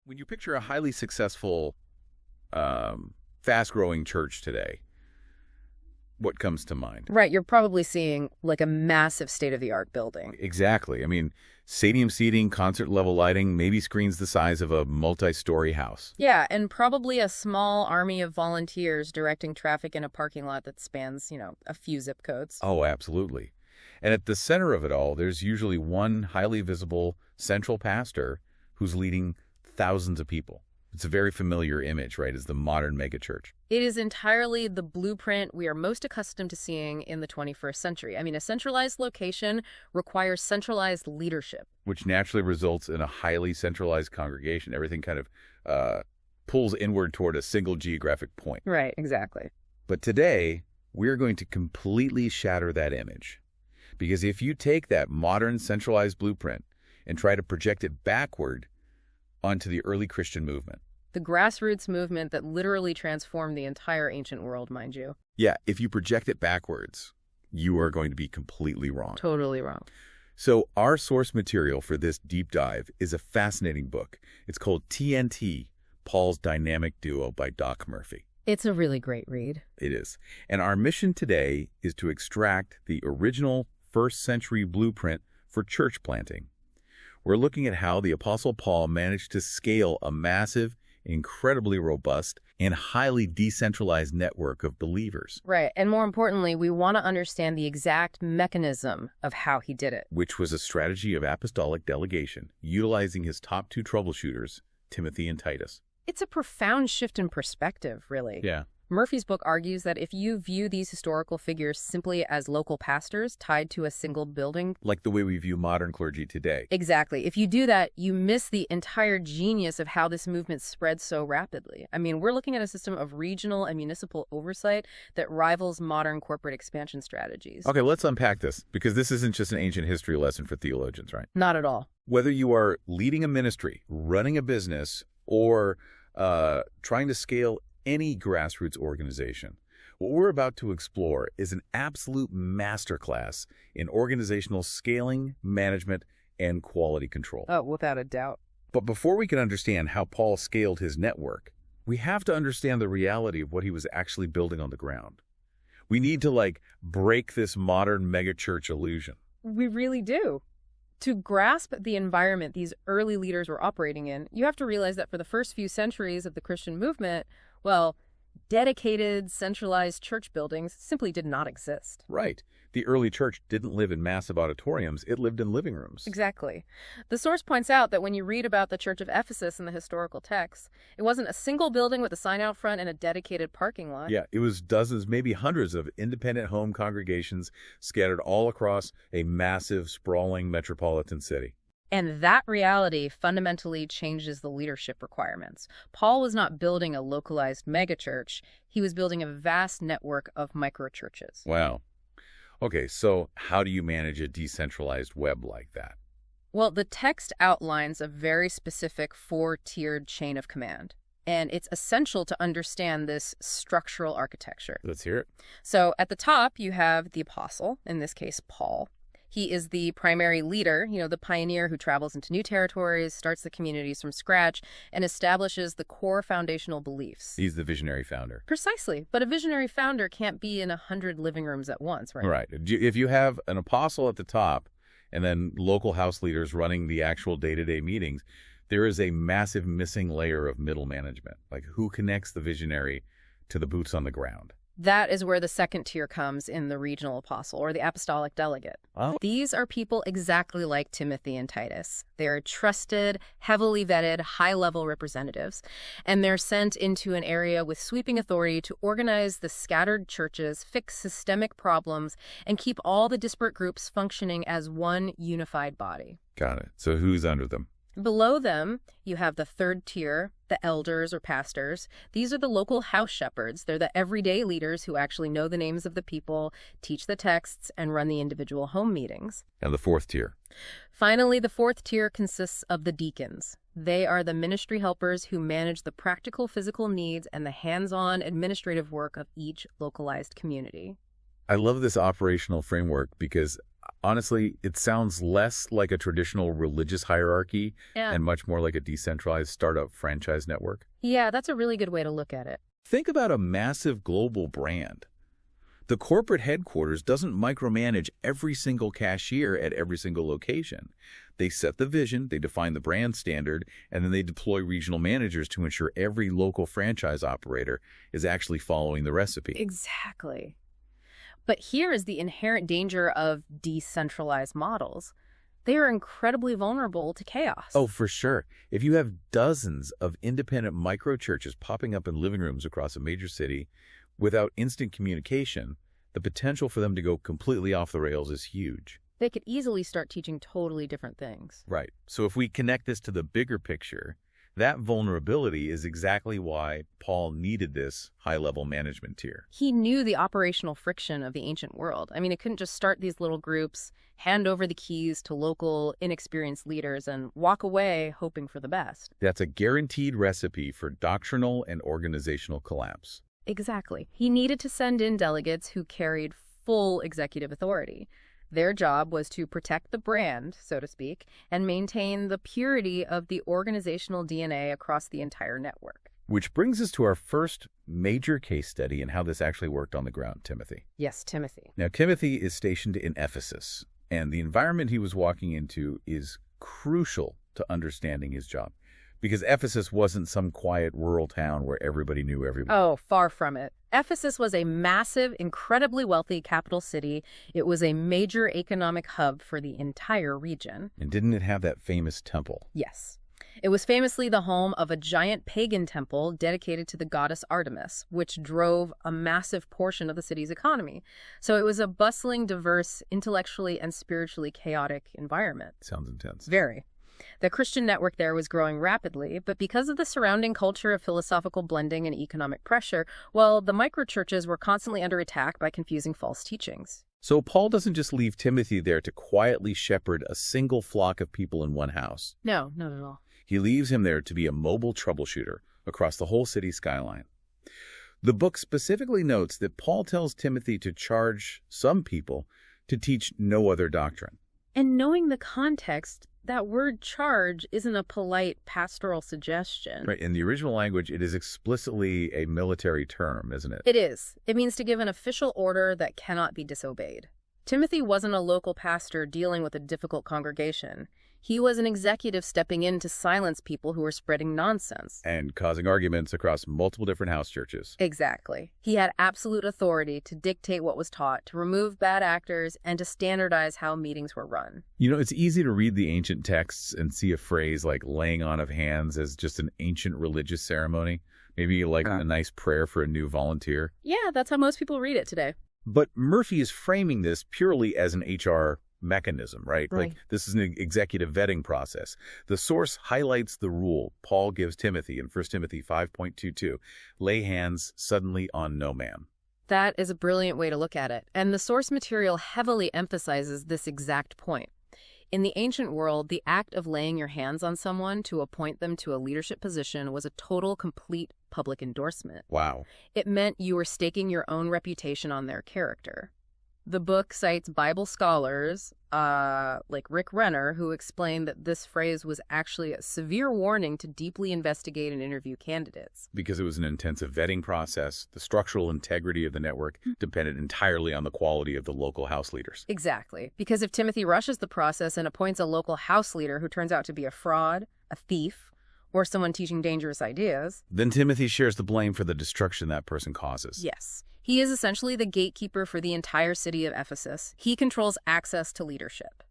When you picture a highly successful, fast-growing church today, what comes to mind? Right, you're probably seeing like a massive state-of-the-art building. Exactly. I mean, stadium seating, concert-level lighting, maybe screens the size of a multi-story house. Yeah, and probably a small army of volunteers directing traffic in a parking lot that spans, a few zip codes. Oh, absolutely. And at the center of it all, there's usually one highly visible central pastor who's leading thousands of people. It's a very familiar image, right, as the modern megachurch. It is entirely the blueprint we are most accustomed to seeing in the 21st century. I mean, a centralized location requires centralized leadership. Which naturally results in a highly centralized congregation. Everything kind of pulls inward toward a single geographic point. Right, exactly. But today, we're going to completely shatter that image. Because if you take that modern centralized blueprint and try to project it backward onto the early Christian movement. The grassroots movement that literally transformed the entire ancient world, mind you. Yeah, if you project it backwards, you are going to be completely wrong. Totally wrong. So our source material for this deep dive is a fascinating book. It's called TNT, Paul's Dynamic Duo by Doc Murphy. It's a really great read. It is. And our mission today is to extract the original first-century blueprint for church planting. We're looking at how the Apostle Paul managed to scale a massive, incredibly robust, and highly decentralized network of believers. Right, and more importantly, we want to understand the exact mechanism of how he did it. Which was a strategy of apostolic delegation, utilizing his top two troubleshooters, Timothy and Titus. It's a profound shift in perspective, really. Yeah. Murphy's book argues that if you view these historical figures simply as local pastors tied to a single building... Like the way we view modern clergy today. Exactly. If you do that, you miss the entire genius of how this movement spread so rapidly. I mean, we're looking at a system of regional and municipal oversight that rivals modern corporate expansion strategies. Okay, let's unpack this, because this isn't just an ancient history lesson for theologians, right? Not at all. Whether you are leading a ministry, running a business, or trying to scale any grassroots organization, what we're about to explore is an absolute masterclass in organizational scaling, management, and quality control. Oh, without a doubt. But before we can understand how Paul scaled his network, we have to understand the reality of what he was actually building on the ground. We need to, break this modern megachurch illusion. We really do. To grasp the environment these early leaders were operating in, you have to realize that for the first few centuries of the Christian movement, well, dedicated, centralized church buildings simply did not exist. Right. The early church didn't live in massive auditoriums. It lived in living rooms. Exactly. The source points out that when you read about the Church of Ephesus in the historical texts, it wasn't a single building with a sign out front and a dedicated parking lot. Yeah, it was dozens, maybe hundreds of independent home congregations scattered all across a massive, sprawling metropolitan city. And that reality fundamentally changes the leadership requirements. Paul was not building a localized megachurch. He was building a vast network of microchurches. Wow. Okay, so how do you manage a decentralized web like that? Well, the text outlines a very specific four-tiered chain of command. And it's essential to understand this structural architecture. Let's hear it. So at the top, you have the apostle, in this case, Paul. He is the primary leader, the pioneer who travels into new territories, starts the communities from scratch, and establishes the core foundational beliefs. He's the visionary founder. Precisely. But a visionary founder can't be in 100 living rooms at once, right? Right. If you have an apostle at the top and then local house leaders running the actual day-to-day meetings, there is a massive missing layer of middle management. Like, who connects the visionary to the boots on the ground? That is where the second tier comes in the regional apostle or the apostolic delegate. Oh. These are people exactly like Timothy and Titus. They're trusted, heavily vetted, high-level representatives, and they're sent into an area with sweeping authority to organize the scattered churches, fix systemic problems, and keep all the disparate groups functioning as one unified body. Got it. So who's under them? Below them, you have the third tier, the elders or pastors. These are the local house shepherds. They're the everyday leaders who actually know the names of the people, teach the texts, and run the individual home meetings. And the fourth tier? Finally, the fourth tier consists of the deacons. They are the ministry helpers who manage the practical physical needs and the hands-on administrative work of each localized community. I love this operational framework because Honestly, it sounds less like a traditional religious hierarchy Yeah. and much more like a decentralized startup franchise network. Yeah, that's a really good way to look at it. Think about a massive global brand. The corporate headquarters doesn't micromanage every single cashier at every single location. They set the vision, they define the brand standard, and then they deploy regional managers to ensure every local franchise operator is actually following the recipe. Exactly. But here is the inherent danger of decentralized models. They are incredibly vulnerable to chaos. Oh, for sure. If you have dozens of independent micro-churches popping up in living rooms across a major city without instant communication, the potential for them to go completely off the rails is huge. They could easily start teaching totally different things. Right. So if we connect this to the bigger picture, that vulnerability is exactly why Paul needed this high-level management tier. He knew the operational friction of the ancient world. I mean, it couldn't just start these little groups, hand over the keys to local, inexperienced leaders, and walk away hoping for the best. That's a guaranteed recipe for doctrinal and organizational collapse. Exactly. He needed to send in delegates who carried full executive authority. Their job was to protect the brand, so to speak, and maintain the purity of the organizational DNA across the entire network. Which brings us to our first major case study in how this actually worked on the ground, Timothy. Yes, Timothy. Now, Timothy is stationed in Ephesus, and the environment he was walking into is crucial to understanding his job. Because Ephesus wasn't some quiet rural town where everybody knew everybody. Oh, far from it. Ephesus was a massive, incredibly wealthy capital city. It was a major economic hub for the entire region. And didn't it have that famous temple? Yes. It was famously the home of a giant pagan temple dedicated to the goddess Artemis, which drove a massive portion of the city's economy. So it was a bustling, diverse, intellectually and spiritually chaotic environment. Sounds intense. Very. The Christian network there was growing rapidly, but because of the surrounding culture of philosophical blending and economic pressure, well, the microchurches were constantly under attack by confusing false teachings. So Paul doesn't just leave Timothy there to quietly shepherd a single flock of people in one house. No, not at all. He leaves him there to be a mobile troubleshooter across the whole city skyline. The book specifically notes that Paul tells Timothy to charge some people to teach no other doctrine. And knowing the context, that word charge isn't a polite pastoral suggestion. Right. In the original language, it is explicitly a military term, isn't it? It is. It means to give an official order that cannot be disobeyed. Timothy wasn't a local pastor dealing with a difficult congregation. He was an executive stepping in to silence people who were spreading nonsense. And causing arguments across multiple different house churches. Exactly. He had absolute authority to dictate what was taught, to remove bad actors, and to standardize how meetings were run. You know, it's easy to read the ancient texts and see a phrase like laying on of hands as just an ancient religious ceremony. Maybe like a nice prayer for a new volunteer. Yeah, that's how most people read it today. But Murphy is framing this purely as an HR mechanism, right? Like this is an executive vetting process. The source highlights the rule Paul gives Timothy in 1 Timothy 5.22, lay hands suddenly on no man. That is a brilliant way to look at it. And the source material heavily emphasizes this exact point. In the ancient world, the act of laying your hands on someone to appoint them to a leadership position was a total, complete public endorsement. Wow. It meant you were staking your own reputation on their character. The book cites Bible scholars, like Rick Renner, who explained that this phrase was actually a severe warning to deeply investigate and interview candidates. Because it was an intensive vetting process, the structural integrity of the network depended entirely on the quality of the local house leaders. Exactly. Because if Timothy rushes the process and appoints a local house leader who turns out to be a fraud, a thief, or someone teaching dangerous ideas, then Timothy shares the blame for the destruction that person causes. Yes. He is essentially the gatekeeper for the entire city of Ephesus. He controls access to leadership.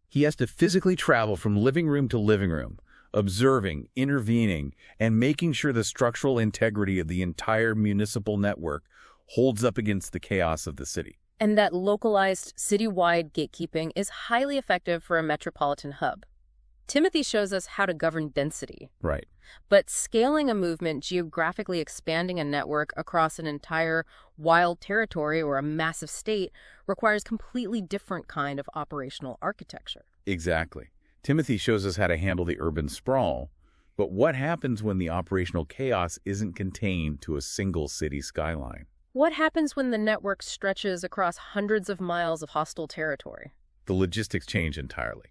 He has to physically travel from living room to living room, observing, intervening, and making sure the structural integrity of the entire municipal network holds up against the chaos of the city. And that localized, citywide gatekeeping is highly effective for a metropolitan hub. Timothy shows us how to govern density. Right. But scaling a movement, geographically expanding a network across an entire wild territory or a massive state requires completely different kind of operational architecture. Exactly. Timothy shows us how to handle the urban sprawl. But what happens when the operational chaos isn't contained to a single city skyline? What happens when the network stretches across hundreds of miles of hostile territory? The logistics change entirely,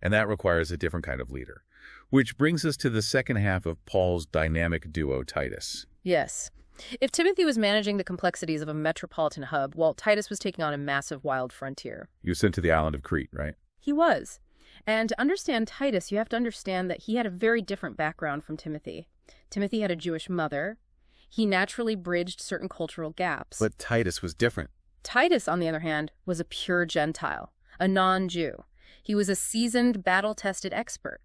and that requires a different kind of leader. Which brings us to the second half of Paul's dynamic duo, Titus. Yes. If Timothy was managing the complexities of a metropolitan hub, while Titus was taking on a massive wild frontier. He was sent to the island of Crete, right? He was. And to understand Titus, you have to understand that he had a very different background from Timothy. Timothy had a Jewish mother. He naturally bridged certain cultural gaps. But Titus was different. Titus, on the other hand, was a pure Gentile, a non-Jew. He was a seasoned, battle-tested expert.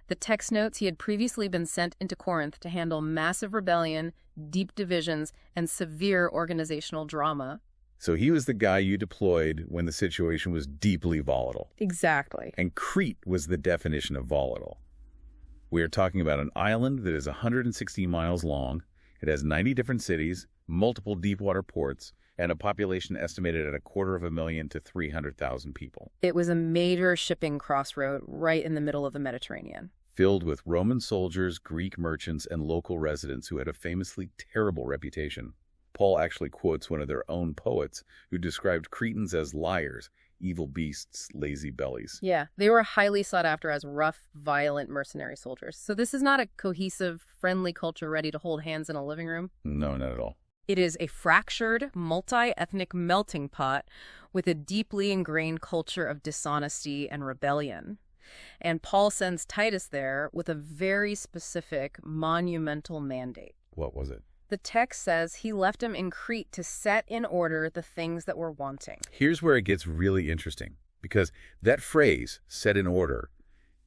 The text notes he had previously been sent into Corinth to handle massive rebellion, deep divisions, and severe organizational drama. So he was the guy you deployed when the situation was deeply volatile. Exactly. And Crete was the definition of volatile. We are talking about an island that is 160 miles long. It has 90 different cities, multiple deep-water ports, and a population estimated at 250,000 to 300,000 people. It was a major shipping crossroad right in the middle of the Mediterranean. Filled with Roman soldiers, Greek merchants, and local residents who had a famously terrible reputation. Paul actually quotes one of their own poets who described Cretans as liars, evil beasts, lazy bellies. Yeah, they were highly sought after as rough, violent mercenary soldiers. So this is not a cohesive, friendly culture ready to hold hands in a living room. No, not at all. It is a fractured, multi-ethnic melting pot with a deeply ingrained culture of dishonesty and rebellion. And Paul sends Titus there with a very specific, monumental mandate. What was it? The text says he left him in Crete to set in order the things that were wanting. Here's where it gets really interesting, because that phrase, set in order,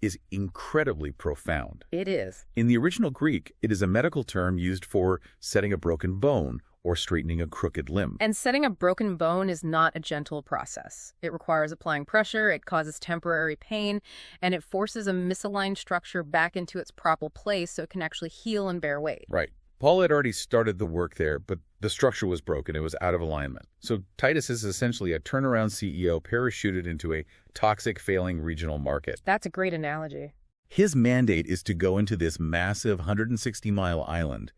is incredibly profound. It is. In the original Greek, it is a medical term used for setting a broken bone or straightening a crooked limb. And setting a broken bone is not a gentle process. It requires applying pressure, it causes temporary pain, and it forces a misaligned structure back into its proper place so it can actually heal and bear weight. Right. Paul had already started the work there, but the structure was broken. It was out of alignment. So Titus is essentially a turnaround CEO parachuted into a toxic, failing regional market. That's a great analogy. His mandate is to go into this massive 160-mile island,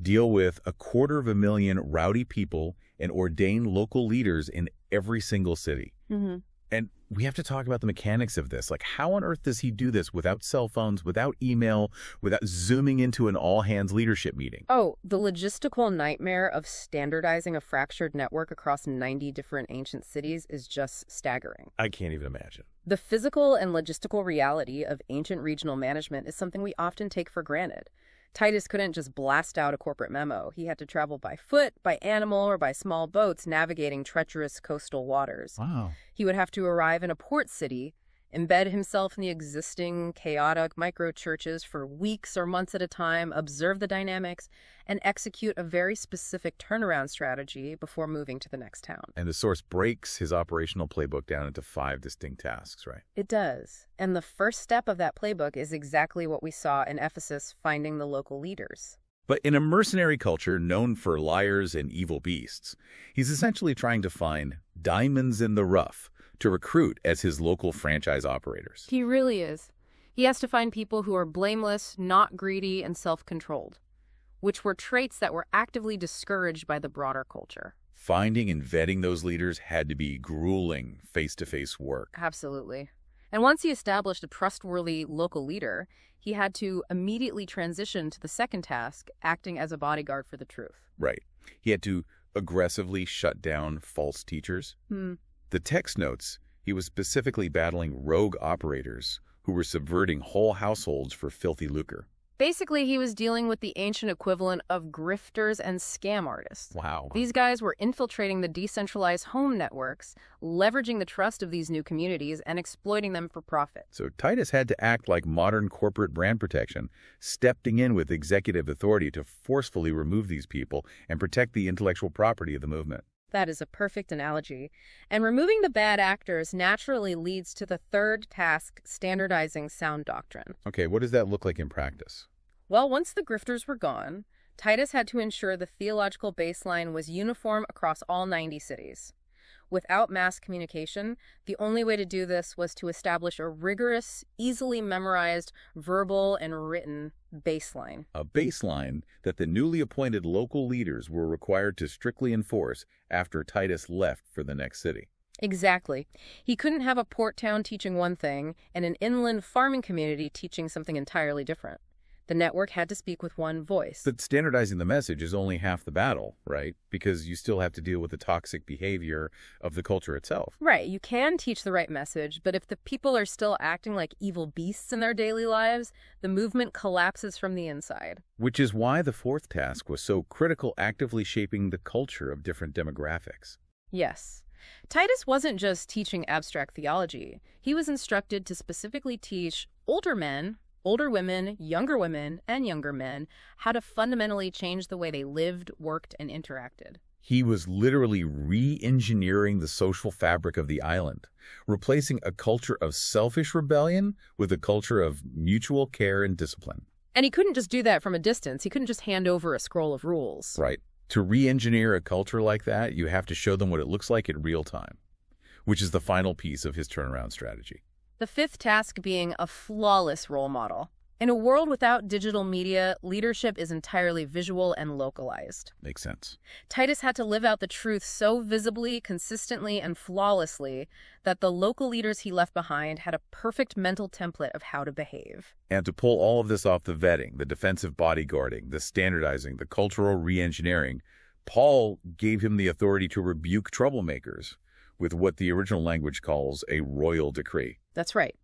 deal with 250,000 rowdy people, and ordain local leaders in every single city. Mm-hmm. And we have to talk about the mechanics of this. Like, how on earth does he do this without cell phones, without email, without zooming into an all-hands leadership meeting? Oh, the logistical nightmare of standardizing a fractured network across 90 different ancient cities is just staggering. I can't even imagine. The physical and logistical reality of ancient regional management is something we often take for granted. Titus couldn't just blast out a corporate memo. He had to travel by foot, by animal, or by small boats navigating treacherous coastal waters. Wow. He would have to arrive in a port city, embed himself in the existing chaotic micro-churches for weeks or months at a time, observe the dynamics, and execute a very specific turnaround strategy before moving to the next town. And the source breaks his operational playbook down into 5 distinct tasks, right? It does. And the first step of that playbook is exactly what we saw in Ephesus, finding the local leaders. But in a mercenary culture known for liars and evil beasts, he's essentially trying to find diamonds in the rough to recruit as his local franchise operators. He really is. He has to find people who are blameless, not greedy, and self-controlled, which were traits that were actively discouraged by the broader culture. Finding and vetting those leaders had to be grueling face-to-face work. Absolutely. And once he established a trustworthy local leader, he had to immediately transition to the second task, acting as a bodyguard for the truth. Right. He had to aggressively shut down false teachers. The text notes he was specifically battling rogue operators who were subverting whole households for filthy lucre. Basically, he was dealing with the ancient equivalent of grifters and scam artists. Wow. These guys were infiltrating the decentralized home networks, leveraging the trust of these new communities, and exploiting them for profit. So Titus had to act like modern corporate brand protection, stepping in with executive authority to forcefully remove these people and protect the intellectual property of the movement. That is a perfect analogy. And removing the bad actors naturally leads to the third task, standardizing sound doctrine. Okay, what does that look like in practice? Well, once the grifters were gone, Titus had to ensure the theological baseline was uniform across all 90 cities. Without mass communication, the only way to do this was to establish a rigorous, easily memorized, verbal and written baseline. A baseline that the newly appointed local leaders were required to strictly enforce after Titus left for the next city. Exactly. He couldn't have a port town teaching one thing and an inland farming community teaching something entirely different. The network had to speak with one voice. But standardizing the message is only half the battle, right? Because you still have to deal with the toxic behavior of the culture itself. Right, you can teach the right message, but if the people are still acting like evil beasts in their daily lives, the movement collapses from the inside. Which is why the fourth task was so critical, actively shaping the culture of different demographics. Yes. Titus wasn't just teaching abstract theology. He was instructed to specifically teach older men, older women, and younger men how to fundamentally change the way they lived, worked, and interacted. He was literally re-engineering the social fabric of the island, replacing a culture of selfish rebellion with a culture of mutual care and discipline. And he couldn't just do that from a distance. He couldn't just hand over a scroll of rules. Right. To re-engineer a culture like that, you have to show them what it looks like in real time, which is the final piece of his turnaround strategy. The fifth task being a flawless role model. In a world without digital media, leadership is entirely visual and localized. Makes sense. Titus had to live out the truth so visibly, consistently, and flawlessly that the local leaders he left behind had a perfect mental template of how to behave. And to pull all of this off, the vetting, the defensive bodyguarding, the standardizing, the cultural re-engineering, Paul gave him the authority to rebuke troublemakers with what the original language calls a royal decree. That's right.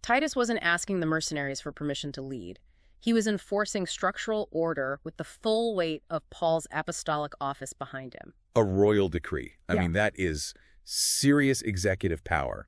Titus wasn't asking the mercenaries for permission to lead. He was enforcing structural order with the full weight of Paul's apostolic office behind him. A royal decree. I Yeah. mean, that is serious executive power,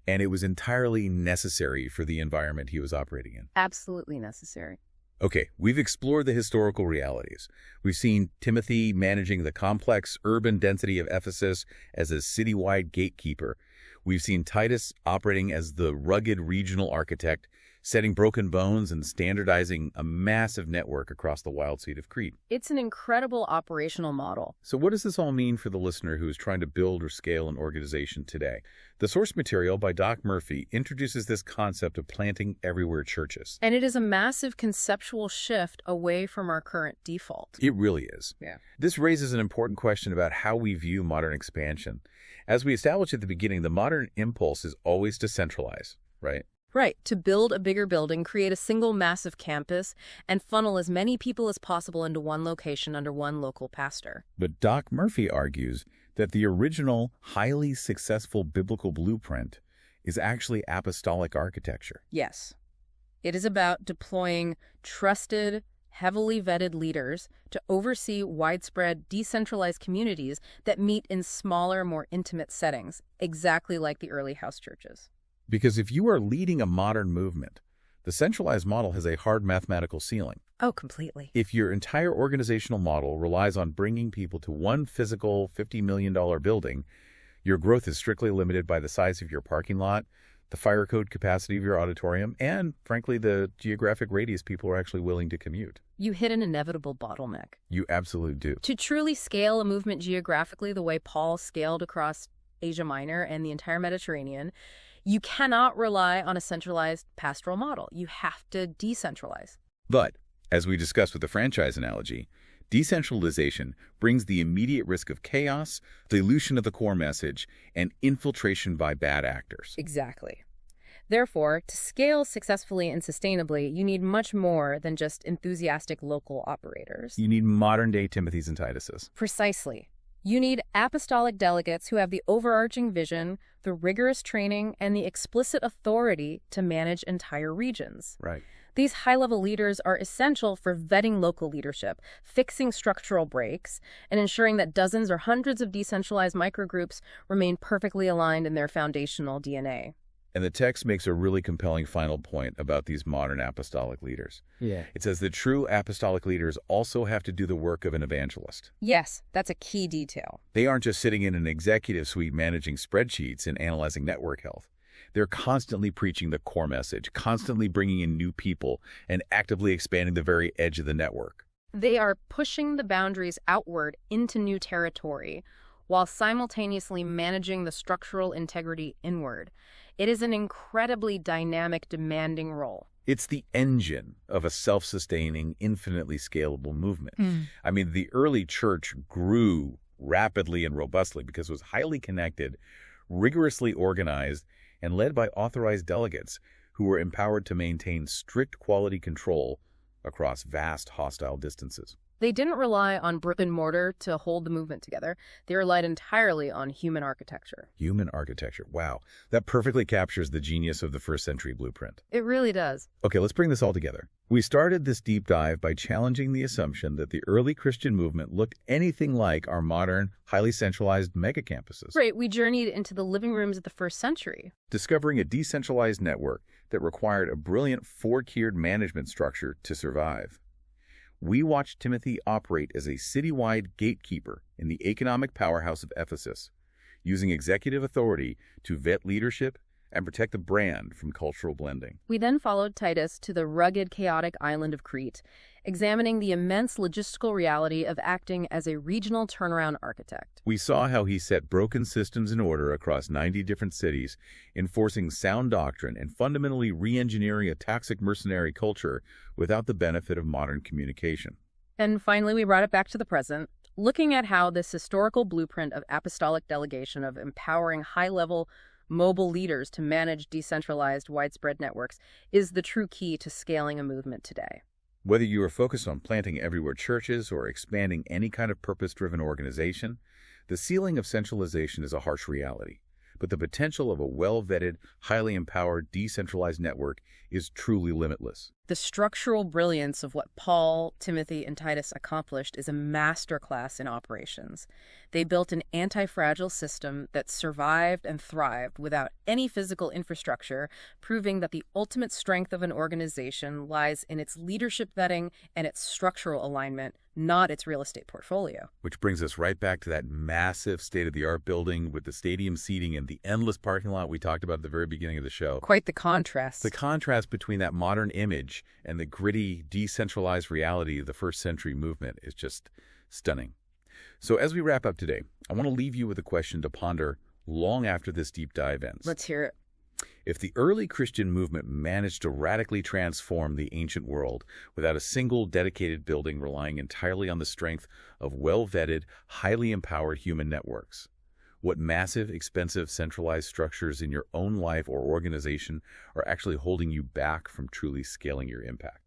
and it was entirely necessary for the environment he was operating in. Absolutely necessary. Okay, we've explored the historical realities. We've seen Timothy managing the complex urban density of Ephesus as a citywide gatekeeper. We've seen Titus operating as the rugged regional architect, setting broken bones and standardizing a massive network across the wild seat of Crete. It's an incredible operational model. So what does this all mean for the listener who is trying to build or scale an organization today? The source material by Doc Murphy introduces this concept of planting everywhere churches. And it is a massive conceptual shift away from our current default. It really is. Yeah. This raises an important question about how we view modern expansion. As we established at the beginning, the modern impulse is always to centralize, right? Right, to build a bigger building, create a single massive campus, and funnel as many people as possible into one location under one local pastor. But Doc Murphy argues that the original, highly successful biblical blueprint is actually apostolic architecture. Yes. It is about deploying trusted, heavily vetted leaders to oversee widespread, decentralized communities that meet in smaller, more intimate settings, exactly like the early house churches. Because if you are leading a modern movement, the centralized model has a hard mathematical ceiling. Oh, completely. If your entire organizational model relies on bringing people to one physical $50 million building, your growth is strictly limited by the size of your parking lot, the fire code capacity of your auditorium, and, frankly, the geographic radius people are actually willing to commute. You hit an inevitable bottleneck. You absolutely do. To truly scale a movement geographically the way Paul scaled across Asia Minor and the entire Mediterranean, you cannot rely on a centralized pastoral model. You have to decentralize. But, as we discussed with the franchise analogy, decentralization brings the immediate risk of chaos, dilution of the core message, and infiltration by bad actors. Exactly. Therefore, to scale successfully and sustainably, you need much more than just enthusiastic local operators. You need modern-day Timothys and Tituses. Precisely. You need apostolic delegates who have the overarching vision, the rigorous training, and the explicit authority to manage entire regions. Right. These high-level leaders are essential for vetting local leadership, fixing structural breaks, and ensuring that dozens or hundreds of decentralized microgroups remain perfectly aligned in their foundational DNA. And the text makes a really compelling final point about these modern apostolic leaders. Yeah. It says that true apostolic leaders also have to do the work of an evangelist. Yes, that's a key detail. They aren't just sitting in an executive suite managing spreadsheets and analyzing network health. They're constantly preaching the core message, constantly bringing in new people, and actively expanding the very edge of the network. They are pushing the boundaries outward into new territory, while simultaneously managing the structural integrity inward. It is an incredibly dynamic, demanding role. It's the engine of a self-sustaining, infinitely scalable movement. I mean, the early church grew rapidly and robustly because it was highly connected, rigorously organized and led by authorized delegates who were empowered to maintain strict quality control across vast hostile distances. They didn't rely on brick and mortar to hold the movement together. They relied entirely on human architecture. Human architecture. Wow. That perfectly captures the genius of the first century blueprint. It really does. Okay, let's bring this all together. We started this deep dive by challenging the assumption that the early Christian movement looked anything like our modern, highly centralized mega campuses. Right, we journeyed into the living rooms of the first century. Discovering a decentralized network that required a brilliant four-tiered management structure to survive. We watched Timothy operate as a citywide gatekeeper in the economic powerhouse of Ephesus, using executive authority to vet leadership and protect the brand from cultural blending. We then followed Titus to the rugged, chaotic island of Crete, examining the immense logistical reality of acting as a regional turnaround architect. We saw how he set broken systems in order across 90 different cities, enforcing sound doctrine and fundamentally re-engineering a toxic mercenary culture without the benefit of modern communication. And finally, we brought it back to the present, looking at how this historical blueprint of apostolic delegation, of empowering high-level mobile leaders to manage decentralized, widespread networks, is the true key to scaling a movement today. Whether you are focused on planting everywhere churches or expanding any kind of purpose-driven organization, the ceiling of centralization is a harsh reality. But the potential of a well-vetted, highly empowered, decentralized network is truly limitless. The structural brilliance of what Paul, Timothy, and Titus accomplished is a masterclass in operations. They built an anti-fragile system that survived and thrived without any physical infrastructure, proving that the ultimate strength of an organization lies in its leadership vetting and its structural alignment, not its real estate portfolio. Which brings us right back to that massive state-of-the-art building with the stadium seating and the endless parking lot we talked about at the very beginning of the show. Quite the contrast. The contrast between that modern image and the gritty, decentralized reality of the first century movement is just stunning. So as we wrap up today, I want to leave you with a question to ponder long after this deep dive ends. Let's hear it. If the early Christian movement managed to radically transform the ancient world without a single dedicated building relying entirely on the strength of well-vetted, highly empowered human networks, what massive, expensive, centralized structures in your own life or organization are actually holding you back from truly scaling your impact?